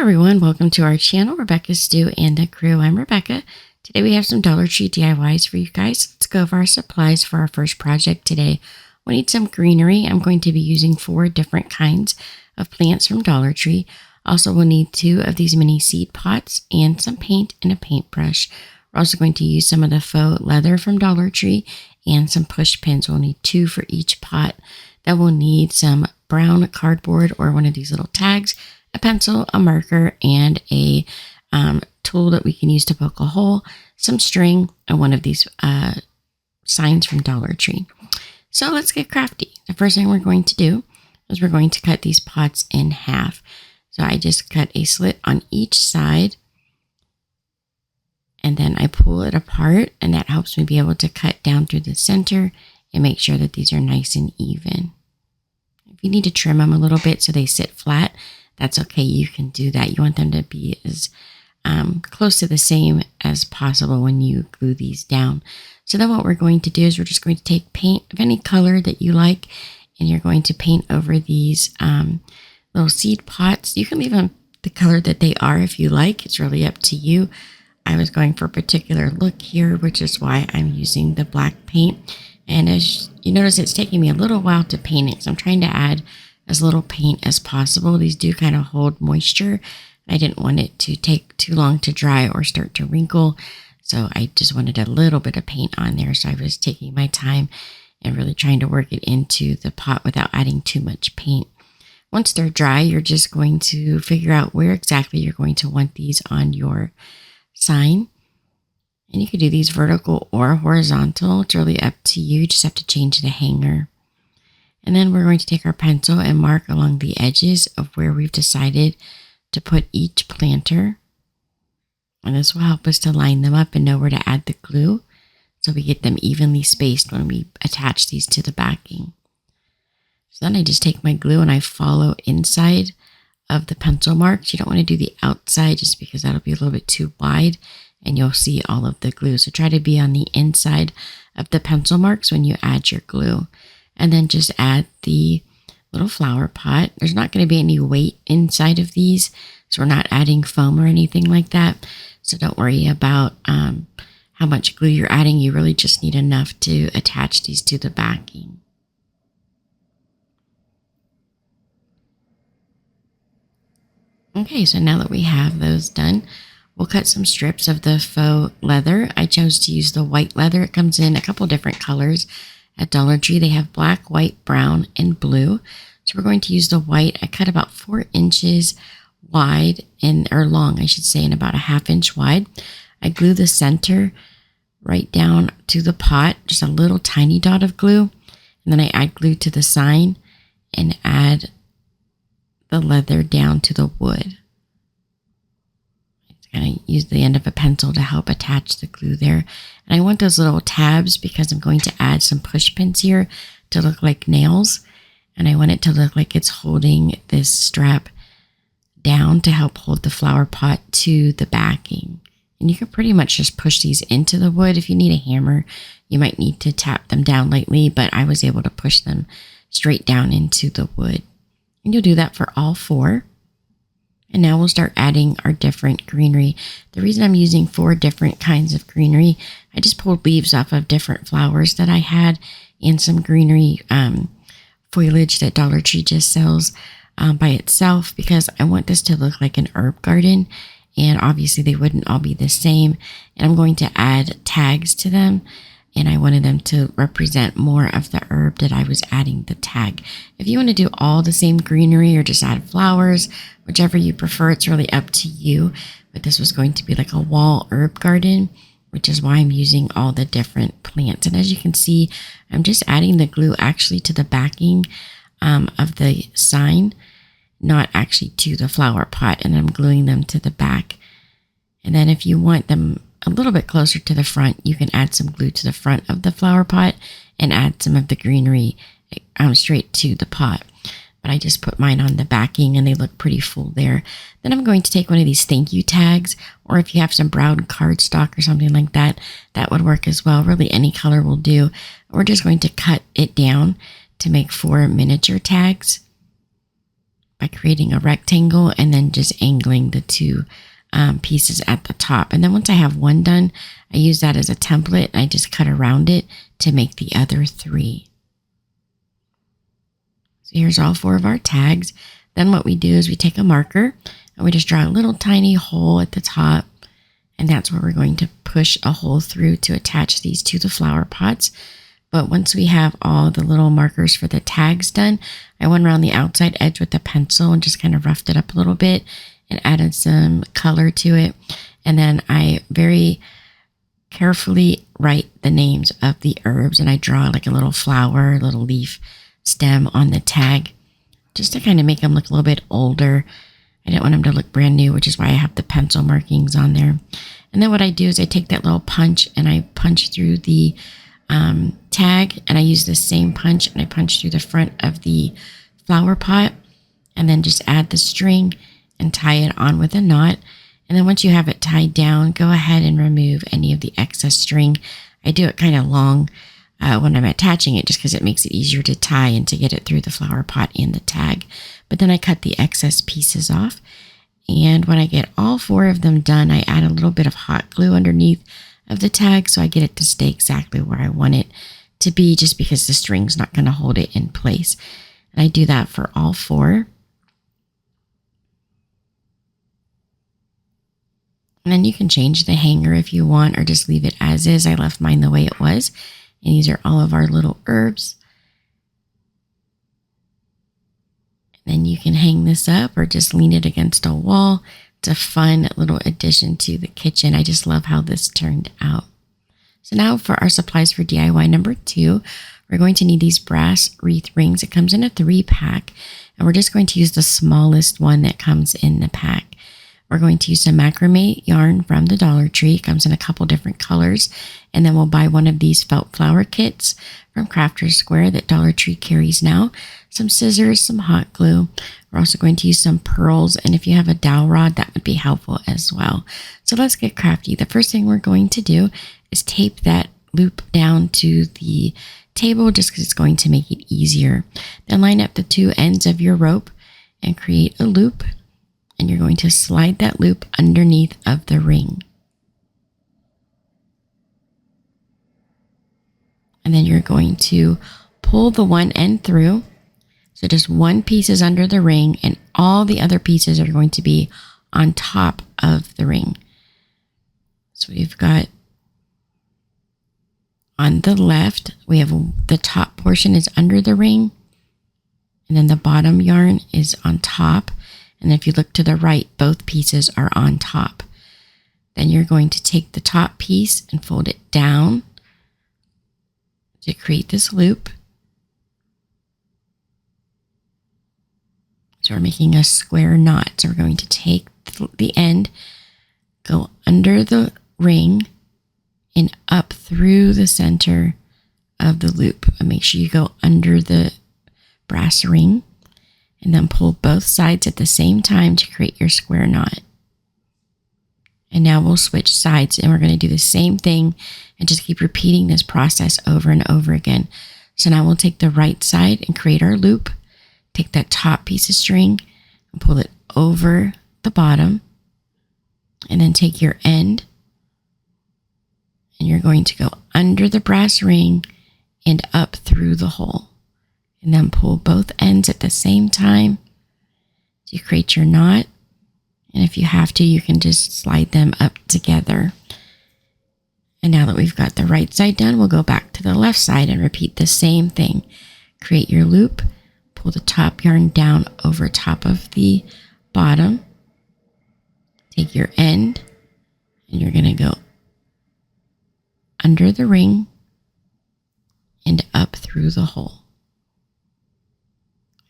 everyone, welcome to our channel, Rebecca's Stew and the Crew. I'm Rebecca. Today we have some Dollar Tree DIYs for you guys. Let's go over our supplies for our first project today. We need some greenery. I'm going to be using 4 different kinds of plants from Dollar Tree. Also, we'll need 2 of these mini seed pots and some paint and a paintbrush. We're also going to use some of the faux leather from Dollar Tree and some push pins. We'll need 2 for each pot. Then we'll need some brown cardboard or one of these little tags, a pencil, a marker, and a tool that we can use to poke a hole, some string, and one of these signs from Dollar Tree. So let's get crafty. The first thing we're going to do is we're going to cut these pots in half. So I just cut a slit on each side, and then I pull it apart, and that helps me be able to cut down through the center and make sure that these are nice and even. If you need to trim them a little bit so they sit flat, that's okay. You can do that. You want them to be as close to the same as possible when you glue these down. So then what we're going to do is we're just going to take paint of any color that you like, and you're going to paint over these little seed pots. You can leave them the color that they are if you like. It's really up to you. I was going for a particular look here, which is why I'm using the black paint. And as you notice, it's taking me a little while to paint it, so I'm trying to add as little paint as possible. These do kind of hold moisture. I didn't want it to take too long to dry or start to wrinkle, so I just wanted a little bit of paint on there. So I was taking my time and really trying to work it into the pot without adding too much paint. Once they're dry, you're just going to figure out where exactly you're going to want these on your sign. And you can do these vertical or horizontal. It's really up to you. You just have to change the hanger. And then we're going to take our pencil and mark along the edges of where we've decided to put each planter. And this will help us to line them up and know where to add the glue, so we get them evenly spaced when we attach these to the backing. So then I just take my glue and I follow inside of the pencil marks. You don't want to do the outside just because that'll be a little bit too wide and you'll see all of the glue. So try to be on the inside of the pencil marks when you add your glue. And then just add the little flower pot. There's not going to be any weight inside of these, so we're not adding foam or anything like that. So don't worry about how much glue you're adding. You really just need enough to attach these to the backing. Okay, so now that we have those done, we'll cut some strips of the faux leather. I chose to use the white leather. It comes in a couple different colors. At Dollar Tree, they have black, white, brown, and blue. So we're going to use the white. I cut about 4 inches wide, or long, I should say, and about a 1/2 inch wide. I glue the center right down to the pot, just a little tiny dot of glue. And then I add glue to the sign and add the leather down to the wood. And I use the end of a pencil to help attach the glue there. And I want those little tabs because I'm going to add some push pins here to look like nails. And I want it to look like it's holding this strap down to help hold the flower pot to the backing. And you can pretty much just push these into the wood. If you need a hammer, you might need to tap them down lightly, but I was able to push them straight down into the wood. And you'll do that for all 4. And now we'll start adding our different greenery. The reason I'm using 4 different kinds of greenery, I just pulled leaves off of different flowers that I had and some greenery foliage that Dollar Tree just sells by itself, because I want this to look like an herb garden. And obviously they wouldn't all be the same. And I'm going to add tags to them. And I wanted them to represent more of the herb that I was adding the tag. If you want to do all the same greenery or just add flowers, whichever you prefer, it's really up to you. But this was going to be like a wall herb garden, which is why I'm using all the different plants. And as you can see, I'm just adding the glue actually to the backing of the sign, not actually to the flower pot. And I'm gluing them to the back. And then if you want them a little bit closer to the front, you can add some glue to the front of the flower pot and add some of the greenery straight to the pot. But I just put mine on the backing and they look pretty full there. Then I'm going to take one of these thank you tags, or if you have some brown cardstock or something like that, that would work as well. Really any color will do. We're just going to cut it down to make 4 miniature tags. by creating a rectangle and then just angling the two pieces at the top. And then once I have one done, I use that as a template and I just cut around it to make the other 3. So here's all 4 of our tags. Then what we do is we take a marker and we just draw a little tiny hole at the top. And that's where we're going to push a hole through to attach these to the flower pots. But once we have all the little markers for the tags done, I went around the outside edge with a pencil and just kind of roughed it up a little bit and added some color to it. And then I very carefully write the names of the herbs, and I draw like a little flower, a little leaf stem on the tag just to kind of make them look a little bit older. I didn't want them to look brand new, which is why I have the pencil markings on there. And then what I do is I take that little punch and I punch through the tag, and I use the same punch and I punch through the front of the flower pot, and then just add the string and tie it on with a knot. And then once you have it tied down, go ahead and remove any of the excess string. I do it kind of long when I'm attaching it just because it makes it easier to tie and to get it through the flower pot in the tag. But then I cut the excess pieces off. And when I get all 4 of them done, I add a little bit of hot glue underneath of the tag so I get it to stay exactly where I want it to be, just because the string's not going to hold it in place. And I do that for all 4. And then you can change the hanger if you want, or just leave it as is. I left mine the way it was. And these are all of our little herbs. And then you can hang this up or just lean it against a wall. It's a fun little addition to the kitchen. I just love how this turned out. So now for our supplies for DIY number 2, we're going to need these brass wreath rings. It comes in a 3-pack, and we're just going to use the smallest one that comes in the pack. We're going to use some macrame yarn from the Dollar Tree. It comes in a couple different colors. And then we'll buy one of these felt flower kits from Crafter's Square that Dollar Tree carries now. Some scissors, some hot glue. We're also going to use some pearls. And if you have a dowel rod, that would be helpful as well. So let's get crafty. The first thing we're going to do is tape that loop down to the table just because it's going to make it easier. Then line up the 2 ends of your rope and create a loop. And you're going to slide that loop underneath of the ring. And then you're going to pull the one end through. So just one piece is under the ring and all the other pieces are going to be on top of the ring. So we've got on the left, we have the top portion is under the ring, and then the bottom yarn is on top. And if you look to the right, both pieces are on top. Then you're going to take the top piece and fold it down to create this loop. So we're making a square knot. So we're going to take the end, go under the ring and up through the center of the loop. And make sure you go under the brass ring. And then pull both sides at the same time to create your square knot. And now we'll switch sides and we're going to do the same thing and just keep repeating this process over and over again. So now we'll take the right side and create our loop. Take that top piece of string and pull it over the bottom. And then take your end and you're going to go under the brass ring and up through the hole. And then pull both ends at the same time to create your knot. And if you have to, you can just slide them up together. And now that we've got the right side done, we'll go back to the left side and repeat the same thing. Create your loop, pull the top yarn down over top of the bottom. Take your end and you're going to go under the ring and up through the hole.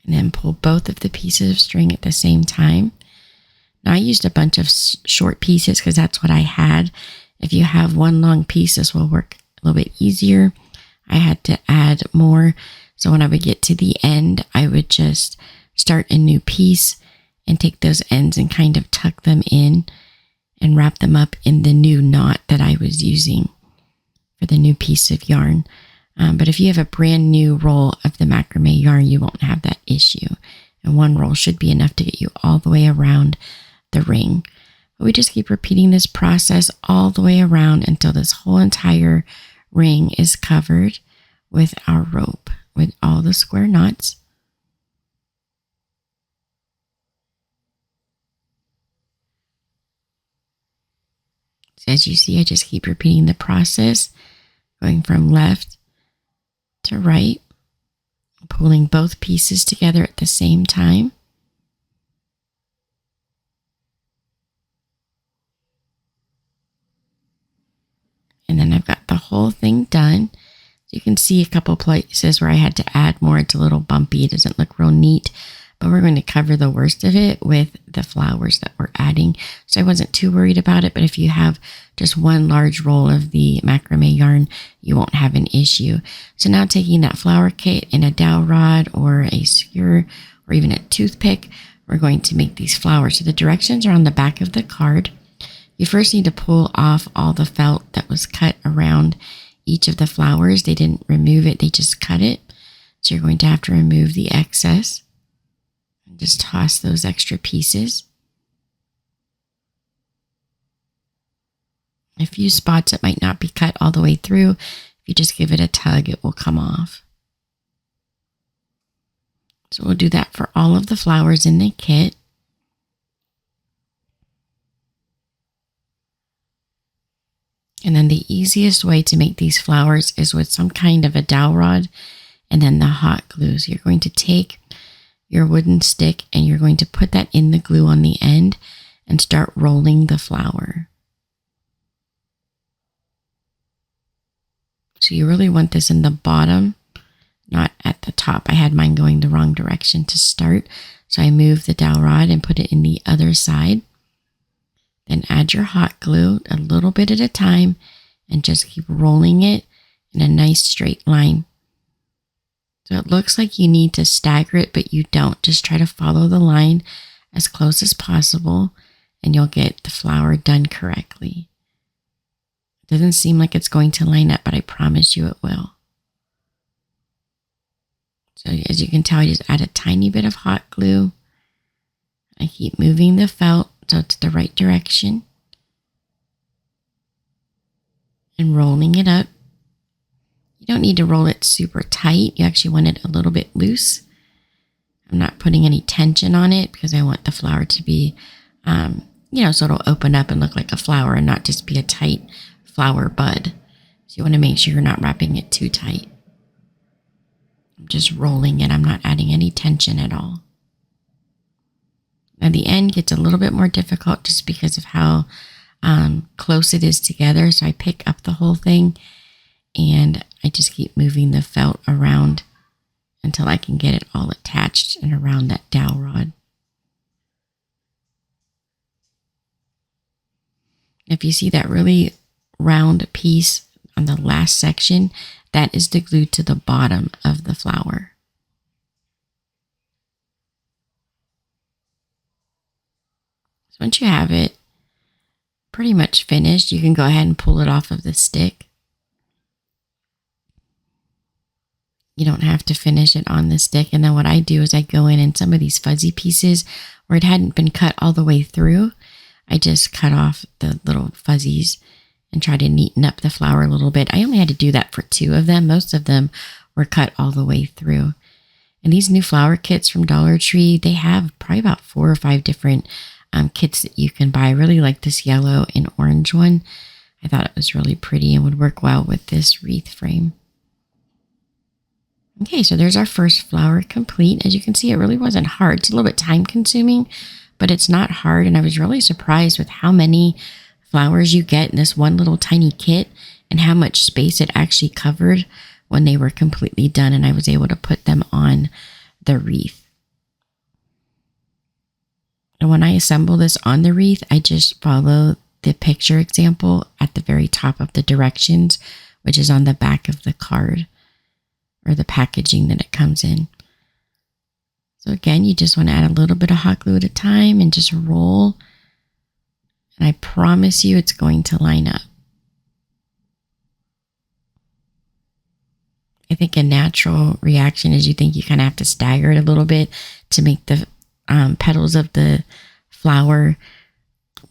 And then pull both of the pieces of string at the same time. Now I used a bunch of short pieces because that's what I had. If you have one long piece, this will work a little bit easier. I had to add more. So when I would get to the end, I would just start a new piece and take those ends and kind of tuck them in and wrap them up in the new knot that I was using for the new piece of yarn. But if you have a brand new roll of the macrame yarn, you won't have that issue. And one roll should be enough to get you all the way around the ring. But we just keep repeating this process all the way around until this whole entire ring is covered with our rope, with all the square knots. So as you see, I just keep repeating the process, going from left to right, pulling both pieces together at the same time. And then I've got the whole thing done. You can see a couple places where I had to add more. It's a little bumpy. It doesn't look real neat, but we're going to cover the worst of it with the flowers that we're adding. So I wasn't too worried about it, but if you have just one large roll of the macrame yarn, you won't have an issue. So now taking that flower kit and a dowel rod or a skewer or even a toothpick, we're going to make these flowers. So the directions are on the back of the card. You first need to pull off all the felt that was cut around each of the flowers. They didn't remove it, they just cut it. So you're going to have to remove the excess and just toss those extra pieces. A few spots it might not be cut all the way through. If you just give it a tug, it will come off. So we'll do that for all of the flowers in the kit. And then the easiest way to make these flowers is with some kind of a dowel rod and then the hot glue. So you're going to take your wooden stick and you're going to put that in the glue on the end and start rolling the flower. So you really want this in the bottom, not at the top. I had mine going the wrong direction to start. So I moved the dowel rod and put it in the other side. Then add your hot glue a little bit at a time and just keep rolling it in a nice straight line. So it looks like you need to stagger it, but you don't. Just try to follow the line as close as possible and you'll get the flower done correctly. It doesn't seem like it's going to line up, but I promise you it will. So as you can tell, I just add a tiny bit of hot glue. I keep moving the felt so it's the right direction and rolling it up. You don't need to roll it super tight. You actually want it a little bit loose. I'm not putting any tension on it because I want the flower to be, so it'll open up and look like a flower and not just be a tight flower bud. So you want to make sure you're not wrapping it too tight. I'm just rolling it. I'm not adding any tension at all. Now the end gets a little bit more difficult just because of how close it is together. So I pick up the whole thing and I just keep moving the felt around until I can get it all attached and around that dowel rod. If you see that really round piece on the last section, that is the glue to the bottom of the flower. So once you have it pretty much finished, you can go ahead and pull it off of the stick. You don't have to finish it on the stick. And then what I do is I go in and some of these fuzzy pieces where it hadn't been cut all the way through, I just cut off the little fuzzies and try to neaten up the flower a little bit. I only had to do that for 2 of them. Most of them were cut all the way through. And these new flower kits from Dollar Tree, they have probably about 4 or 5 different kits that you can buy. I really like this yellow and orange one. I thought it was really pretty and would work well with this wreath frame. Okay, so there's our first flower complete. As you can see, it really wasn't hard. It's a little bit time consuming, but it's not hard. And I was really surprised with how many flowers you get in this one little tiny kit and how much space it actually covered when they were completely done and I was able to put them on the wreath. And when I assemble this on the wreath, I just follow the picture example at the very top of the directions, which is on the back of the card or the packaging that it comes in. So again, you just want to add a little bit of hot glue at a time and just roll. And I promise you it's going to line up. I think a natural reaction is you think you kind of have to stagger it a little bit to make the petals of the flower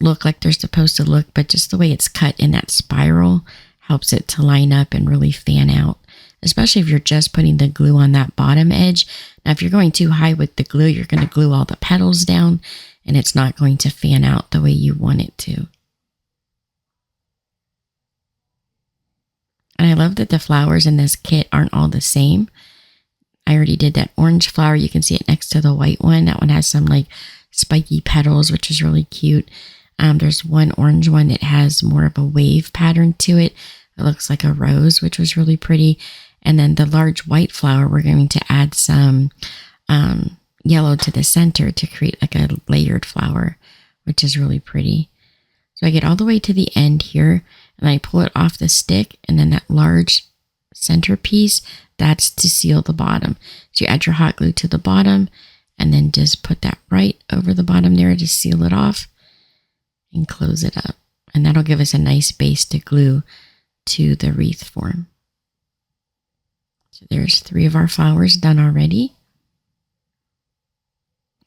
look like they're supposed to look, but just the way it's cut in that spiral helps it to line up and really fan out, especially if you're just putting the glue on that bottom edge. Now, if you're going too high with the glue, you're going to glue all the petals down and it's not going to fan out the way you want it to. And I love that the flowers in this kit aren't all the same. I already did that orange flower. You can see it next to the white one. That one has some like spiky petals, which is really cute. There's one orange one that has more of a wave pattern to it. It looks like a rose, which was really pretty. And then the large white flower, we're going to add some yellow to the center to create like a layered flower, which is really pretty. So I get all the way to the end here and I pull it off the stick, and then that large centerpiece, that's to seal the bottom. So you add your hot glue to the bottom and then just put that right over the bottom there to seal it off and close it up. And that'll give us a nice base to glue to the wreath form. So there's 3 of our flowers done already.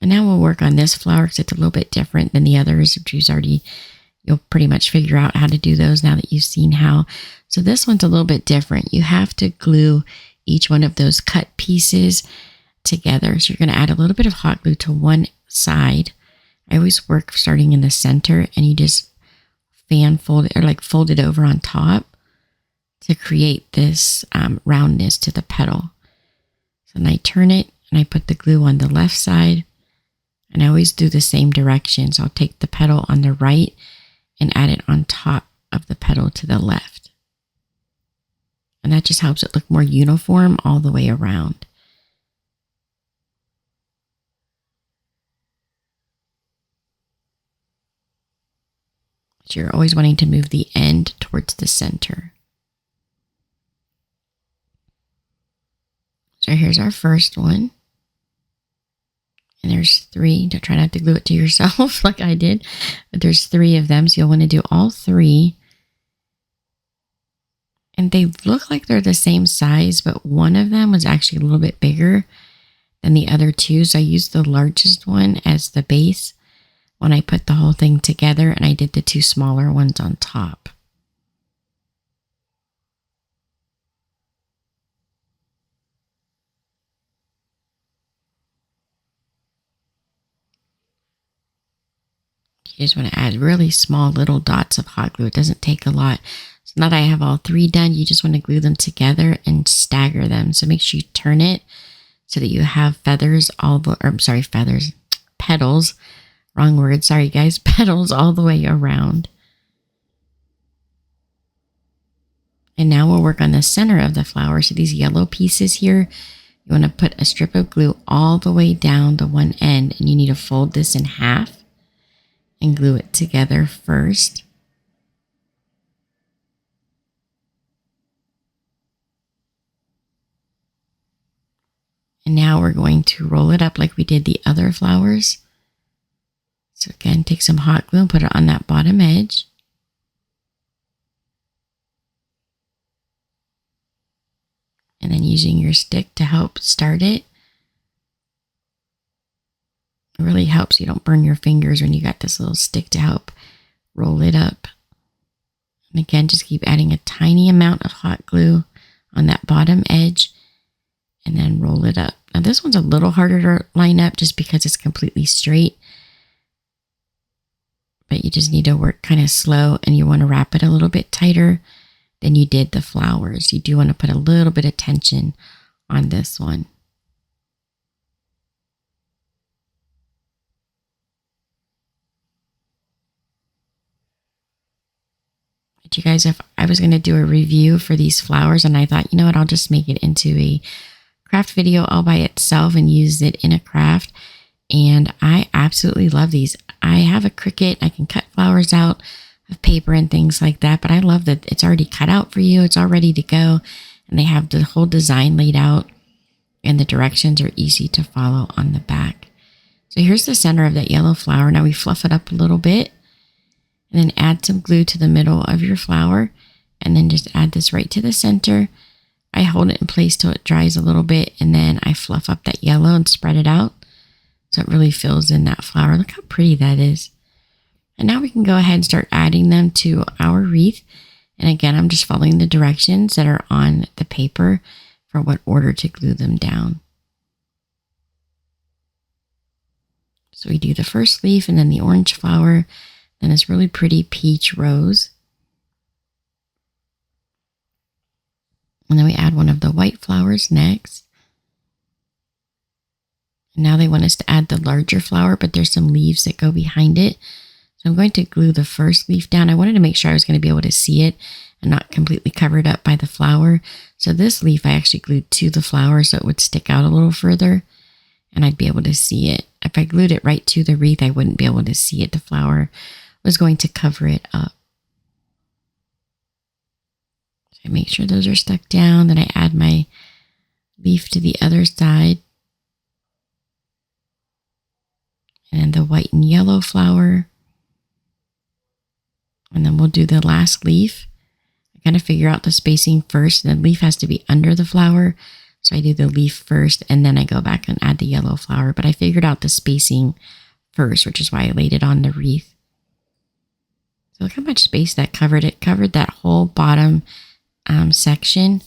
And now we'll work on this flower because it's a little bit different than the others, which you'll pretty much figure out how to do those now that you've seen how. So this one's a little bit different. You have to glue each one of those cut pieces together. So you're going to add a little bit of hot glue to one side. I always work starting in the center, and you just fan fold it or like fold it over on top to create this roundness to the petal. So then I turn it and I put the glue on the left side, and I always do the same direction. So I'll take the petal on the right and add it on top of the petal to the left. And that just helps it look more uniform all the way around. So you're always wanting to move the end towards the center. So here's our first one. And there's 3. Don't try not to glue it to yourself like I did. But there's 3 of them. So you'll want to do all 3. And they look like they're the same size, but one of them was actually a little bit bigger than the other 2. So I used the largest one as the base when I put the whole thing together, and I did the 2 smaller ones on top. You just want to add really small little dots of hot glue. It doesn't take a lot. So now that I have all 3 done, you just want to glue them together and stagger them. So make sure you turn it so that you have petals. Wrong word. Sorry, guys. Petals all the way around. And now we'll work on the center of the flower. So these yellow pieces here, you want to put a strip of glue all the way down the one end, and you need to fold this in half and glue it together first. And now we're going to roll it up like we did the other flowers. So again, take some hot glue and put it on that bottom edge. And then using your stick to help start it. It really helps you don't burn your fingers when you got this little stick to help roll it up. And again, just keep adding a tiny amount of hot glue on that bottom edge and then roll it up. Now this one's a little harder to line up just because it's completely straight. But you just need to work kind of slow, and you want to wrap it a little bit tighter than you did the flowers. You do want to put a little bit of tension on this one. But you guys, if I was going to do a review for these flowers, and I thought, you know what, I'll just make it into a craft video all by itself and use it in a craft. And I absolutely love these. I have a Cricut. I can cut flowers out of paper and things like that, but I love that it's already cut out for you. It's all ready to go, and they have the whole design laid out, and the directions are easy to follow on the back. So here's the center of that yellow flower. Now we fluff it up a little bit, and then add some glue to the middle of your flower, and then just add this right to the center. I hold it in place till it dries a little bit, and then I fluff up that yellow and spread it out so it really fills in that flower. Look how pretty that is. And now we can go ahead and start adding them to our wreath. And again, I'm just following the directions that are on the paper for what order to glue them down. So we do the first leaf and then the orange flower, then this really pretty peach rose. And then we add one of the white flowers next. And now they want us to add the larger flower, but there's some leaves that go behind it. So I'm going to glue the first leaf down. I wanted to make sure I was going to be able to see it and not completely covered up by the flower. So this leaf I actually glued to the flower so it would stick out a little further and I'd be able to see it. If I glued it right to the wreath, I wouldn't be able to see it. The flower was going to cover it up. So I make sure those are stuck down. Then I add my leaf to the other side. And the white and yellow flower. And then we'll do the last leaf. I kind of figure out the spacing first. The leaf has to be under the flower. So I do the leaf first and then I go back and add the yellow flower. But I figured out the spacing first, which is why I laid it on the wreath. So look how much space that covered. It covered that whole bottom section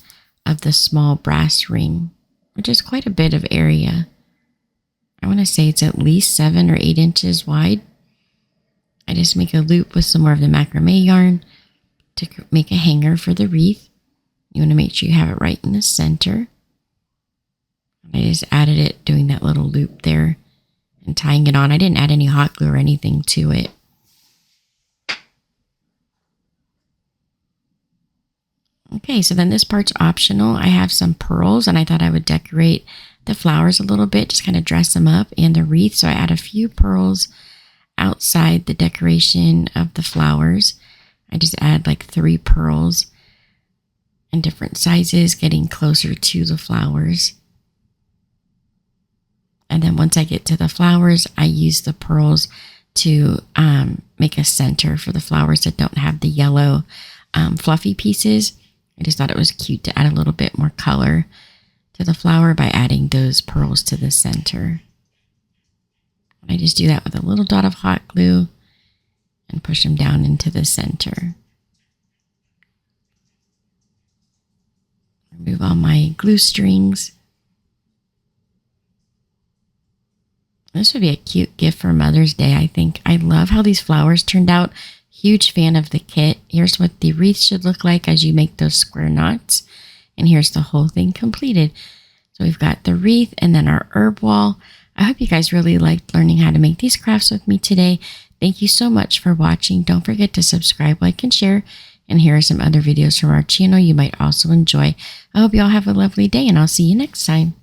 of the small brass ring, which is quite a bit of area. I want to say it's at least 7 or 8 inches wide. I just make a loop with some more of the macrame yarn to make a hanger for the wreath. You want to make sure you have it right in the center. I just added it, doing that little loop there and tying it on. I didn't add any hot glue or anything to it. Okay, so then this part's optional. I have some pearls and I thought I would decorate the flowers a little bit, just kind of dress them up and the wreath. So I add a few pearls outside the decoration of the flowers. I just add like 3 pearls in different sizes, getting closer to the flowers. And then once I get to the flowers, I use the pearls to make a center for the flowers that don't have the yellow fluffy pieces. I just thought it was cute to add a little bit more color to the flower by adding those pearls to the center. I just do that with a little dot of hot glue and push them down into the center. Remove all my glue strings. This would be a cute gift for Mother's Day, I think. I love how these flowers turned out. Huge fan of the kit. Here's what the wreath should look like as you make those square knots. And here's the whole thing completed. So we've got the wreath and then our herb wall. I hope you guys really liked learning how to make these crafts with me today. Thank you so much for watching. Don't forget to subscribe, like, and share. And here are some other videos from our channel you might also enjoy. I hope you all have a lovely day and I'll see you next time.